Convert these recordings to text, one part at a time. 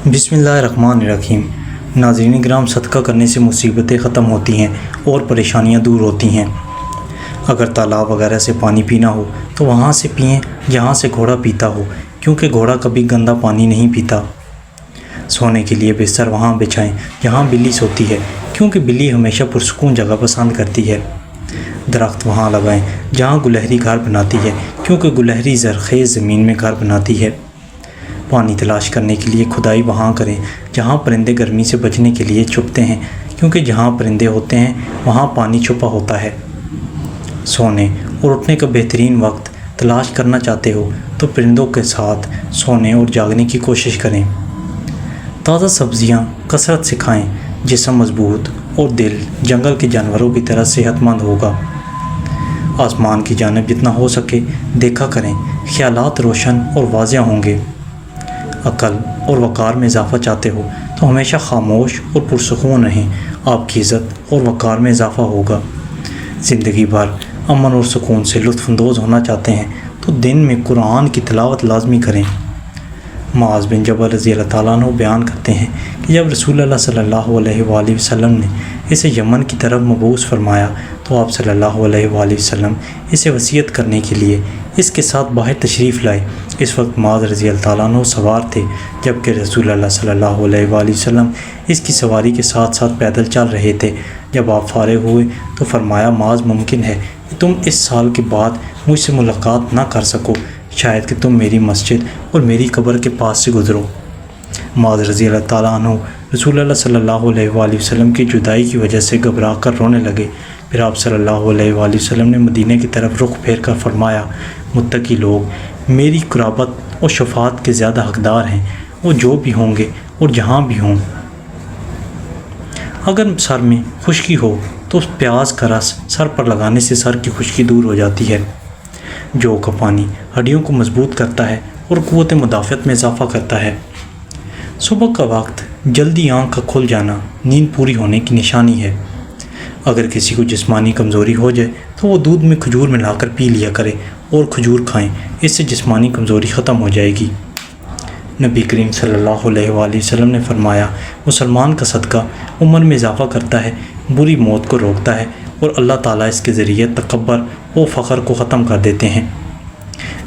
بسم اللہ الرحمن الرحیم۔ ناظرین کرام، صدقہ کرنے سے مصیبتیں ختم ہوتی ہیں اور پریشانیاں دور ہوتی ہیں۔ اگر تالاب وغیرہ سے پانی پینا ہو تو وہاں سے پئیں جہاں سے گھوڑا پیتا ہو، کیونکہ گھوڑا کبھی گندا پانی نہیں پیتا۔ سونے کے لیے بستر وہاں بچھائیں جہاں بلی سوتی ہے، کیونکہ بلی ہمیشہ پرسکون جگہ پسند کرتی ہے۔ درخت وہاں لگائیں جہاں گلہری گھر بناتی ہے، کیونکہ گلہری زرخیز زمین میں گھر بناتی ہے۔ پانی تلاش کرنے کے لیے کھدائی وہاں کریں جہاں پرندے گرمی سے بچنے کے لیے چھپتے ہیں، کیونکہ جہاں پرندے ہوتے ہیں وہاں پانی چھپا ہوتا ہے۔ سونے اور اٹھنے کا بہترین وقت تلاش کرنا چاہتے ہو تو پرندوں کے ساتھ سونے اور جاگنے کی کوشش کریں۔ تازہ سبزیاں کثرت سے کھائیں، جسم مضبوط اور دل جنگل کے جانوروں کی طرح صحت مند ہوگا۔ آسمان کی جانب جتنا ہو سکے دیکھا کریں، خیالات روشن اور واضح ہوں گے۔ عقل اور وقار میں اضافہ چاہتے ہو تو ہمیشہ خاموش اور پرسکون رہیں، آپ کی عزت اور وقار میں اضافہ ہوگا۔ زندگی بھر امن اور سکون سے لطف اندوز ہونا چاہتے ہیں تو دن میں قرآن کی تلاوت لازمی کریں۔ معاذ بن جبل رضی اللہ تعالیٰ عنہ بیان کرتے ہیں کہ جب رسول اللہ صلی اللہ علیہ وآلہ وسلم نے اسے یمن کی طرف مبعوث فرمایا تو آپ صلی اللہ علیہ وآلہ وسلم اسے وصیت کرنے کے لیے اس کے ساتھ باہر تشریف لائے۔ اس وقت معاذ رضی اللہ تعالیٰ عنہ سوار تھے، جبکہ رسول اللہ صلی اللہ علیہ وآلہ وسلم اس کی سواری کے ساتھ ساتھ پیدل چل رہے تھے۔ جب آپ فارغ ہوئے تو فرمایا، معاذ ممکن ہے کہ تم اس سال کے بعد مجھ سے ملاقات نہ کر سکو، شاید کہ تم میری مسجد اور میری قبر کے پاس سے گزرو۔ معاذ رضی اللہ تعالیٰ عنہ رسول اللہ صلی اللہ علیہ وآلہ وسلم کی جدائی کی وجہ سے گھبرا کر رونے لگے۔ پھر آپ صلی اللہ علیہ وآلہ وسلم نے مدینہ کی طرف رخ پھیر کر فرمایا، متقی لوگ میری قرابت اور شفاعت کے زیادہ حقدار ہیں، وہ جو بھی ہوں گے اور جہاں بھی ہوں۔ اگر سر میں خشکی ہو تو اس پیاز کا رس سر پر لگانے سے سر کی خشکی دور ہو جاتی ہے۔ جو کا پانی ہڈیوں کو مضبوط کرتا ہے اور قوت مدافعت میں اضافہ کرتا ہے۔ صبح کا وقت جلدی آنکھ کا کھل جانا نیند پوری ہونے کی نشانی ہے۔ اگر کسی کو جسمانی کمزوری ہو جائے تو وہ دودھ میں کھجور ملا کر پی لیا کرے اور کھجور کھائیں، اس سے جسمانی کمزوری ختم ہو جائے گی۔ نبی کریم صلی اللہ علیہ وآلہ وسلم نے فرمایا، مسلمان کا صدقہ عمر میں اضافہ کرتا ہے، بری موت کو روکتا ہے اور اللہ تعالیٰ اس کے ذریعے تکبر و فخر کو ختم کر دیتے ہیں۔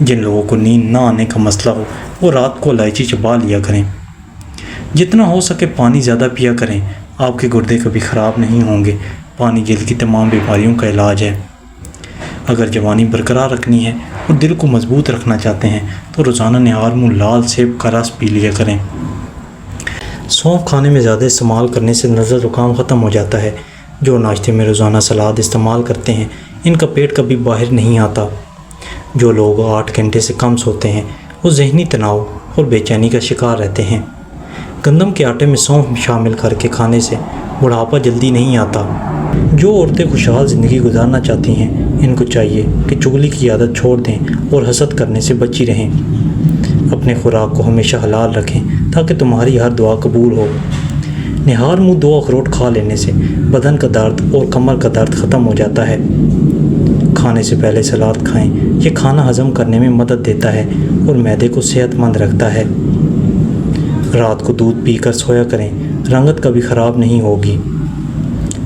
جن لوگوں کو نیند نہ آنے کا مسئلہ ہو وہ رات کو الائچی چبا لیا کریں۔ جتنا ہو سکے پانی زیادہ پیا کریں، آپ کے گردے کبھی خراب نہیں ہوں گے۔ پانی دل کی تمام بیماریوں کا علاج ہے۔ اگر جوانی برقرار رکھنی ہے اور دل کو مضبوط رکھنا چاہتے ہیں تو روزانہ نہار منہ لال سیب کا رس پی لیا کریں۔ سونف کھانے میں زیادہ استعمال کرنے سے نزلہ زکام ختم ہو جاتا ہے۔ جو ناشتے میں روزانہ سلاد استعمال کرتے ہیں ان کا پیٹ کبھی باہر نہیں آتا۔ جو لوگ 8 گھنٹے سے کم سوتے ہیں وہ ذہنی تناؤ اور بے چینی کا شکار رہتے ہیں۔ گندم کے آٹے میں سونف شامل کر کے کھانے سے بڑھاپا جلدی نہیں آتا۔ جو عورتیں خوشحال زندگی گزارنا چاہتی ہیں ان کو چاہیے کہ چغلی کی عادت چھوڑ دیں اور حسد کرنے سے بچی رہیں۔ اپنے خوراک کو ہمیشہ حلال رکھیں تاکہ تمہاری ہر دعا قبول ہو۔ نہار منہ 2 اخروٹ کھا لینے سے بدن کا درد اور کمر کا درد ختم ہو جاتا ہے۔ کھانے سے پہلے سلاد کھائیں، یہ کھانا ہضم کرنے میں مدد دیتا ہے اور معدے کو صحت مند رکھتا ہے۔ رات کو دودھ پی کر سویا کریں، رنگت کبھی خراب نہیں ہوگی۔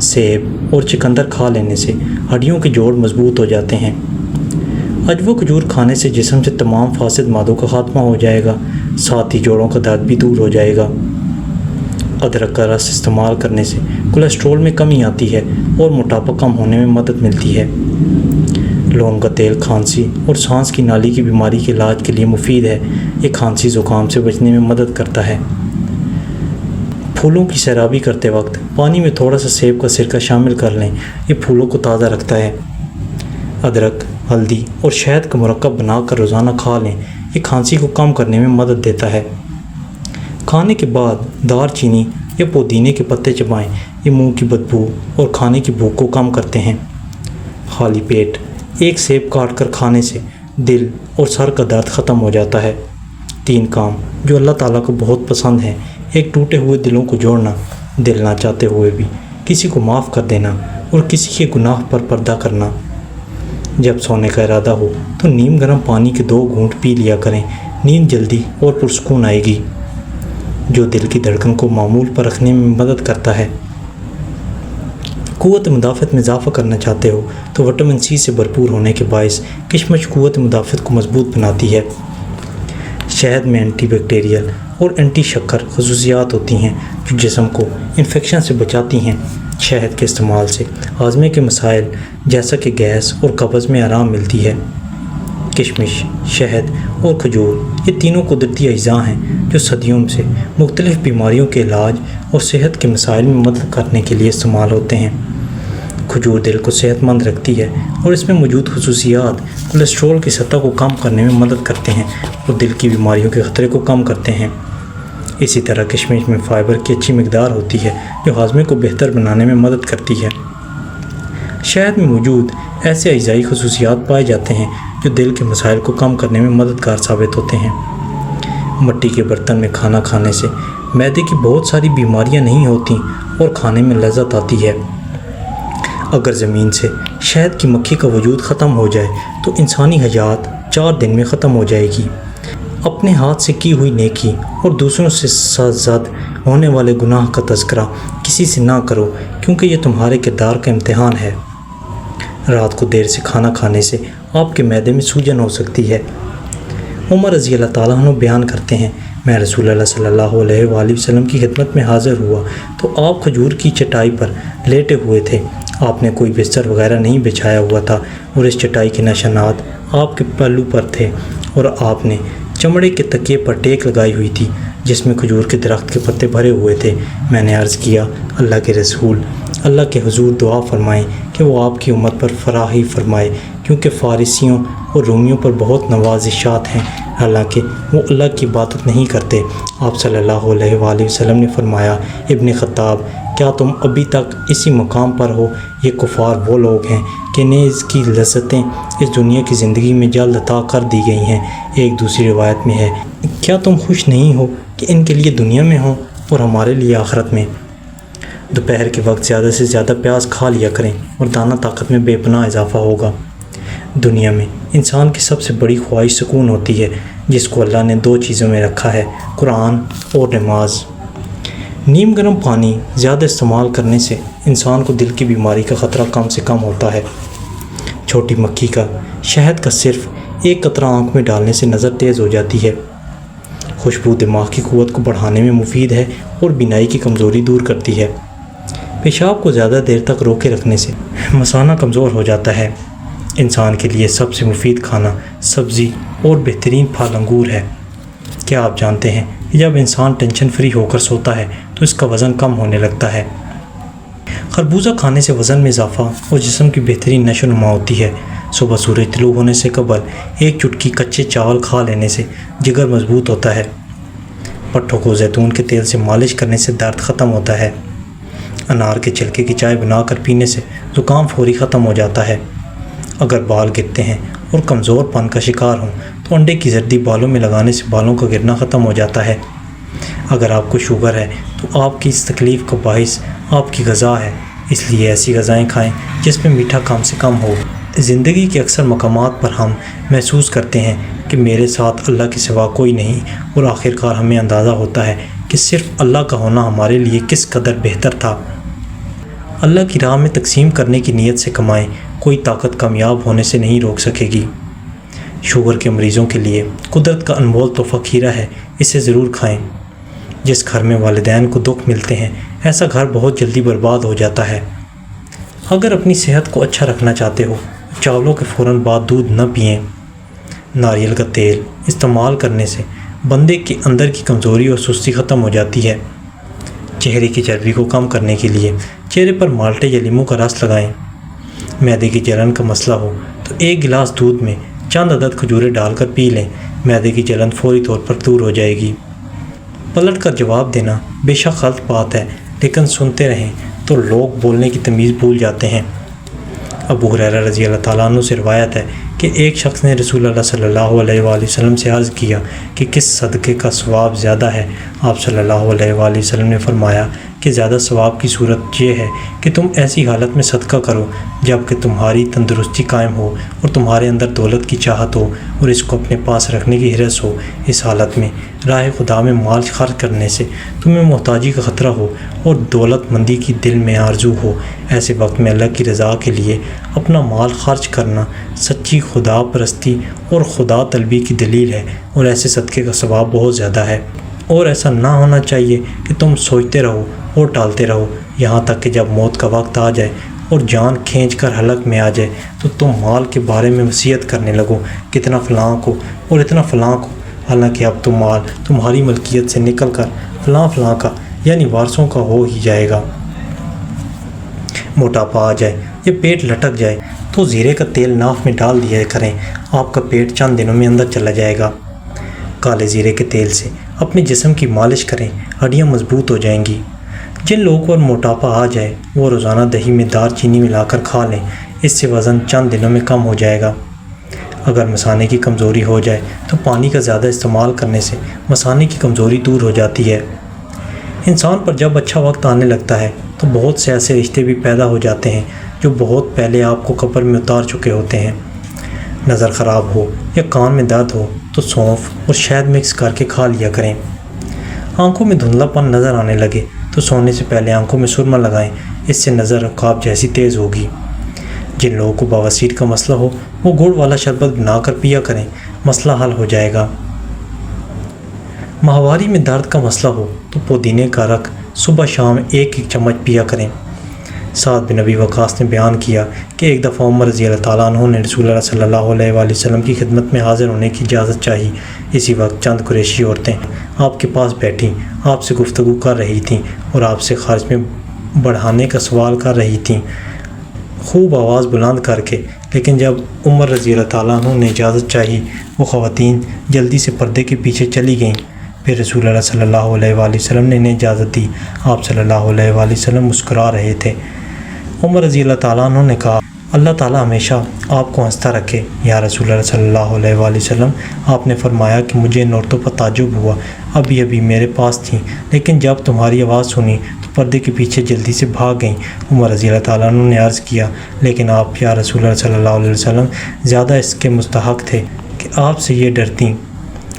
سیب اور چقندر کھا لینے سے ہڈیوں کے جوڑ مضبوط ہو جاتے ہیں۔ اجوا کھجور کھانے سے جسم سے تمام فاسد مادوں کا خاتمہ ہو جائے گا، ساتھ ہی جوڑوں کا درد بھی دور ہو جائے گا۔ ادرک کا رس استعمال کرنے سے کولیسٹرول میں کمی آتی ہے اور موٹاپا کم ہونے میں مدد ملتی ہے۔ لونگ کا تیل کھانسی اور سانس کی نالی کی بیماری کے علاج کے لیے مفید ہے، یہ کھانسی زکام سے بچنے میں مدد کرتا ہے۔ پھولوں کی سیرابی کرتے وقت پانی میں تھوڑا سا سیب کا سرکہ شامل کر لیں، یہ پھولوں کو تازہ رکھتا ہے۔ ادرک، ہلدی اور شہد کا مرکب بنا کر روزانہ کھا لیں، یہ کھانسی کو کم کرنے میں مدد دیتا ہے۔ کھانے کے بعد دار چینی یا پودینے کے پتے چبائیں، یہ منہ کی بدبو اور کھانے کی بھوک کو کم کرتے ہیں۔ خالی پیٹ 1 سیب کاٹ کر کھانے سے دل اور سر کا درد ختم ہو جاتا ہے۔ 3 کام جو اللہ تعالیٰ کو بہت پسند ہیں: ایک ٹوٹے ہوئے دلوں کو جوڑنا، دل نہ چاہتے ہوئے بھی کسی کو معاف کر دینا اور کسی کے گناہ پر پردہ کرنا۔ جب سونے کا ارادہ ہو تو نیم گرم پانی کے 2 گھونٹ پی لیا کریں، نیند جلدی اور پرسکون آئے گی۔ جو دل کی دھڑکن کو معمول پر رکھنے میں مدد کرتا ہے۔ قوت مدافعت میں اضافہ کرنا چاہتے ہو تو وٹامن سی سے بھرپور ہونے کے باعث کشمش قوت مدافعت کو مضبوط بناتی ہے۔ شہد میں اینٹی بیکٹیریل اور اینٹی شکر خصوصیات ہوتی ہیں جو جسم کو انفیکشن سے بچاتی ہیں۔ شہد کے استعمال سے ہاضمے کے مسائل جیسا کہ گیس اور قبض میں آرام ملتی ہے۔ کشمش، شہد اور کھجور یہ تینوں قدرتی اجزاء ہیں جو صدیوں سے مختلف بیماریوں کے علاج اور صحت کے مسائل میں مدد کرنے کے لیے استعمال ہوتے ہیں۔ کھجور دل کو صحت مند رکھتی ہے اور اس میں موجود خصوصیات کولیسٹرول کی سطح کو کم کرنے میں مدد کرتے ہیں اور دل کی بیماریوں کے خطرے کو کم کرتے ہیں۔ اسی طرح کشمش میں فائبر کی اچھی مقدار ہوتی ہے جو ہاضمے کو بہتر بنانے میں مدد کرتی ہے۔ شہد میں موجود ایسے اجزائی خصوصیات پائے جاتے ہیں جو دل کے مسائل کو کم کرنے میں مددگار ثابت ہوتے ہیں۔ مٹی کے برتن میں کھانا کھانے سے معدے کی بہت ساری بیماریاں نہیں ہوتیں اور کھانے میں لذت آتی ہے۔ اگر زمین سے شہد کی مکھی کا وجود ختم ہو جائے تو انسانی حیات 4 دن میں ختم ہو جائے گی۔ اپنے ہاتھ سے کی ہوئی نیکی اور دوسروں سے زد ہونے والے گناہ کا تذکرہ کسی سے نہ کرو کیونکہ یہ تمہارے کردار کا امتحان ہے۔ رات کو دیر سے کھانا کھانے سے آپ کے معدے میں سوجن ہو سکتی ہے۔ عمر رضی اللہ تعالیٰ عنہ بیان کرتے ہیں، میں رسول اللہ صلی اللہ علیہ وآلہ وسلم کی خدمت میں حاضر ہوا تو آپ کھجور کی چٹائی پر لیٹے ہوئے تھے۔ آپ نے کوئی بستر وغیرہ نہیں بچھایا ہوا تھا اور اس چٹائی کے نشانات آپ کے پہلو پر تھے اور آپ نے چمڑے کے تکیے پر ٹیک لگائی ہوئی تھی جس میں کھجور کے درخت کے پتے بھرے ہوئے تھے۔ میں نے عرض کیا، اللہ کے رسول، اللہ کے حضور دعا فرمائیں کہ وہ آپ کی امت پر فراخی فرمائے کیونکہ فارسیوں اور رومیوں پر بہت نوازشات ہیں، حالانکہ وہ اللہ کی عبادت نہیں کرتے۔ آپ صلی اللہ علیہ وآلہ وسلم نے فرمایا، ابن خطاب، کیا تم ابھی تک اسی مقام پر ہو؟ یہ کفار وہ لوگ ہیں کہ انہیں اس کی لذتیں اس دنیا کی زندگی میں جلد عطا کر دی گئی ہیں۔ ایک دوسری روایت میں ہے، کیا تم خوش نہیں ہو کہ ان کے لیے دنیا میں ہوں اور ہمارے لیے آخرت میں؟ دوپہر کے وقت زیادہ سے زیادہ پیاز کھا لیا کریں اور دانہ طاقت میں بے پناہ اضافہ ہوگا۔ دنیا میں انسان کی سب سے بڑی خواہش سکون ہوتی ہے جس کو اللہ نے 2 چیزوں میں رکھا ہے، قرآن اور نماز۔ نیم گرم پانی زیادہ استعمال کرنے سے انسان کو دل کی بیماری کا خطرہ کم سے کم ہوتا ہے۔ چھوٹی مکھی کا شہد کا صرف 1 قطرہ آنکھ میں ڈالنے سے نظر تیز ہو جاتی ہے۔ خوشبو دماغ کی قوت کو بڑھانے میں مفید ہے اور بینائی کی کمزوری دور کرتی ہے۔ پیشاب کو زیادہ دیر تک روکے رکھنے سے مثانہ کمزور ہو جاتا ہے۔ انسان کے لیے سب سے مفید کھانا سبزی اور بہترین پھل انگور ہے۔ کیا آپ جانتے ہیں کہ جب انسان ٹینشن فری ہو کر سوتا ہے تو اس کا وزن کم ہونے لگتا ہے؟ خربوزہ کھانے سے وزن میں اضافہ اور جسم کی بہترین نشو و نما ہوتی ہے۔ صبح سورج طلوع ہونے سے قبل 1 چٹکی کچے چاول کھا لینے سے جگر مضبوط ہوتا ہے۔ پٹھوں کو زیتون کے تیل سے مالش کرنے سے درد ختم ہوتا ہے۔ انار کے چھلکے کی چائے بنا کر پینے سے زکام فوری ختم ہو جاتا ہے۔ اگر بال گرتے ہیں اور کمزور پن کا شکار ہوں تو انڈے کی زردی بالوں میں لگانے سے بالوں کا گرنا ختم ہو جاتا ہے۔ اگر آپ کو شوگر ہے تو آپ کی اس تکلیف کا باعث آپ کی غذا ہے، اس لیے ایسی غذائیں کھائیں جس میں میٹھا کم سے کم ہو۔ زندگی کے اکثر مقامات پر ہم محسوس کرتے ہیں کہ میرے ساتھ اللہ کے سوا کوئی نہیں، اور آخرکار ہمیں اندازہ ہوتا ہے کہ صرف اللہ کا ہونا ہمارے لیے کس قدر بہتر تھا۔ اللہ کی راہ میں تقسیم کرنے کی نیت سے کمائیں، کوئی طاقت کامیاب ہونے سے نہیں روک سکے گی۔ شوگر کے مریضوں کے لیے قدرت کا انمول تحفہ کھیرا ہے، اسے ضرور کھائیں۔ جس گھر میں والدین کو دکھ ملتے ہیں ایسا گھر بہت جلدی برباد ہو جاتا ہے۔ اگر اپنی صحت کو اچھا رکھنا چاہتے ہو تو چاولوں کے فوراً بعد دودھ نہ پئیں۔ ناریل کا تیل استعمال کرنے سے بندے کے اندر کی کمزوری اور سستی ختم ہو جاتی ہے۔ چہرے کی چربی کو کم کرنے کے لیے چہرے پر مالٹے یا لیموں کا رس لگائیں۔ معدے کی جلن کا مسئلہ ہو تو 1 گلاس دودھ میں چند عدد کھجوریں ڈال کر پی لیں، معدے کی جلن فوری طور پر دور ہو جائے گی۔ پلٹ کر جواب دینا بے شک غلط بات ہے، لیکن سنتے رہیں تو لوگ بولنے کی تمیز بھول جاتے ہیں۔ ابو ہریرہ رضی اللہ تعالیٰ عنہ سے روایت ہے کہ ایک شخص نے رسول اللہ صلی اللہ علیہ وآلہ وسلم سے عرض کیا کہ کس صدقے کا ثواب زیادہ ہے؟ آپ صلی اللہ علیہ وآلہ وسلم نے فرمایا کہ زیادہ ثواب کی صورت یہ ہے کہ تم ایسی حالت میں صدقہ کرو جب کہ تمہاری تندرستی قائم ہو اور تمہارے اندر دولت کی چاہت ہو اور اس کو اپنے پاس رکھنے کی حرص ہو، اس حالت میں راہ خدا میں مال خرچ کرنے سے تمہیں محتاجی کا خطرہ ہو اور دولت مندی کی دل میں آرزو ہو، ایسے وقت میں اللہ کی رضا کے لیے اپنا مال خرچ کرنا سچی خدا پرستی اور خدا طلبی کی دلیل ہے، اور ایسے صدقے کا ثواب بہت زیادہ ہے۔ اور ایسا نہ ہونا چاہیے کہ تم سوچتے رہو اور ٹالتے رہو یہاں تک کہ جب موت کا وقت آ جائے اور جان کھینچ کر حلق میں آ جائے تو تم مال کے بارے میں وصیت کرنے لگو کہ اتنا فلاں کو اور اتنا فلاں کو، حالانکہ اب تو مال تمہاری ملکیت سے نکل کر فلاں فلاں کا یعنی وارثوں کا ہو ہی جائے گا۔ موٹاپا آ جائے یا پیٹ لٹک جائے تو زیرے کا تیل ناف میں ڈال دیا کریں، آپ کا پیٹ چند دنوں میں اندر چلا جائے گا۔ کالے زیرے کے تیل سے اپنے جسم کی مالش کریں، ہڈیاں مضبوط ہو جائیں گی۔ جن لوگوں پر موٹاپا آ جائے وہ روزانہ دہی میں دار چینی ملا کر کھا لیں، اس سے وزن چند دنوں میں کم ہو جائے گا۔ اگر مثانے کی کمزوری ہو جائے تو پانی کا زیادہ استعمال کرنے سے مثانے کی کمزوری دور ہو جاتی ہے۔ انسان پر جب اچھا وقت آنے لگتا ہے تو بہت سے ایسے رشتے بھی پیدا ہو جاتے ہیں جو بہت پہلے آپ کو قبر میں اتار چکے ہوتے ہیں۔ نظر خراب ہو یا کان میں درد ہو تو سونف اور شہد مکس کر کے کھا لیا کریں۔ آنکھوں میں دھندلا پن نظر آنے لگے تو سونے سے پہلے آنکھوں میں سرما لگائیں، اس سے نظر عقاب جیسی تیز ہوگی۔ جن لوگوں کو بواسیر کا مسئلہ ہو وہ گڑ والا شربت بنا کر پیا کریں، مسئلہ حل ہو جائے گا۔ ماہواری میں درد کا مسئلہ ہو تو پودینے کا رق صبح شام 1 چمچ پیا کریں۔ سعد بن ابی وقاص نے بیان کیا کہ ایک دفعہ عمر رضی اللہ تعالیٰ عنہ نے رسول اللہ صلی اللہ علیہ وآلہ وسلم کی خدمت میں حاضر ہونے کی اجازت چاہی۔ اسی وقت چند قریشی عورتیں آپ کے پاس بیٹھیں، آپ سے گفتگو کر رہی تھیں اور آپ سے خرچ میں بڑھانے کا سوال کر رہی تھیں، خوب آواز بلند کر کے۔ لیکن جب عمر رضی اللہ تعالیٰ عنہ نے اجازت چاہی وہ خواتین جلدی سے پردے کے پیچھے چلی گئیں۔ پھر رسول اللہ صلی اللہ علیہ وآلہ وسلم نے انہیں اجازت دی۔ آپ صلی اللہ علیہ وآلہ وسلم مسکرا رہے تھے۔ عمر رضی اللہ تعالیٰ عنہ نے کہا، اللہ تعالیٰ ہمیشہ آپ کو ہنستا رکھے یا رسول اللہ صلی اللہ علیہ وآلہ وسلم۔ آپ نے فرمایا کہ مجھے ان عورتوں پر تعجب ہوا، ابھی میرے پاس تھیں، لیکن جب تمہاری آواز سنی تو پردے کے پیچھے جلدی سے بھاگ گئیں۔ عمر رضی اللہ تعالیٰ عنہ نے عرض کیا، لیکن آپ یا رسول اللہ صلی اللہ علیہ وسلم زیادہ اس کے مستحق تھے کہ آپ سے یہ ڈرتیں۔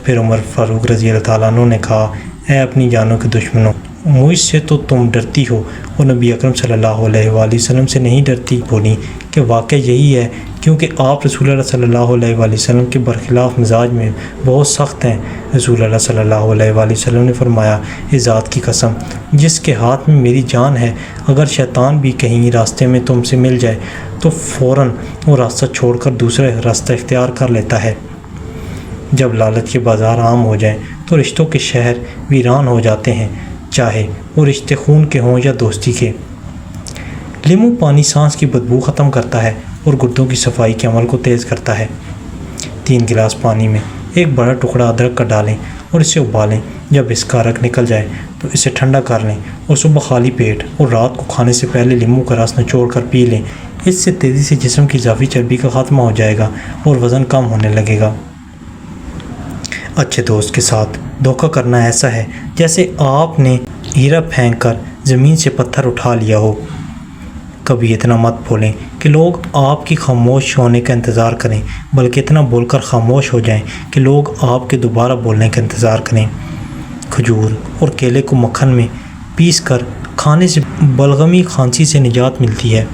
پھر عمر فاروق رضی اللہ تعالیٰ عنہ نے کہا، اے اپنی جانوں کے دشمنوں، مجھ سے تو تم ڈرتی ہو اور نبی اکرم صلی اللہ علیہ وآلہ وسلم سے نہیں ڈرتی۔ بولی کہ واقع یہی ہے، کیونکہ آپ رسول اللہ صلی اللہ علیہ وآلہ وسلم کے برخلاف مزاج میں بہت سخت ہیں۔ رسول اللہ صلی اللہ علیہ وآلہ وسلم نے فرمایا، اس ذات کی قسم جس کے ہاتھ میں میری جان ہے، اگر شیطان بھی کہیں راستے میں تم سے مل جائے تو فوراً وہ راستہ چھوڑ کر دوسرا راستہ اختیار کر لیتا ہے۔ جب لالچ کے بازار عام ہو جائیں تو رشتوں کے شہر ویران ہو جاتے ہیں، چاہے وہ رشتے خون کے ہوں یا دوستی کے۔ لیمو پانی سانس کی بدبو ختم کرتا ہے اور گردوں کی صفائی کے عمل کو تیز کرتا ہے۔ 3 گلاس پانی میں ایک بڑا ٹکڑا ادرک کا ڈالیں اور اسے ابالیں۔ جب اس کا رق نکل جائے تو اسے ٹھنڈا کر لیں اور صبح خالی پیٹ اور رات کو کھانے سے پہلے لیمو کا رس نچوڑ کر پی لیں۔ اس سے تیزی سے جسم کی اضافی چربی کا خاتمہ ہو جائے گا اور وزن کم ہونے لگے گا۔ اچھے دوست کے ساتھ دھوکہ کرنا ایسا ہے جیسے آپ نے ہیرا پھینک کر زمین سے پتھر اٹھا لیا ہو۔ کبھی اتنا مت بولیں کہ لوگ آپ کی خاموش ہونے کا انتظار کریں، بلکہ اتنا بول کر خاموش ہو جائیں کہ لوگ آپ کے دوبارہ بولنے کا انتظار کریں۔ کھجور اور کیلے کو مکھن میں پیس کر کھانے سے بلغمی کھانسی سے نجات ملتی ہے۔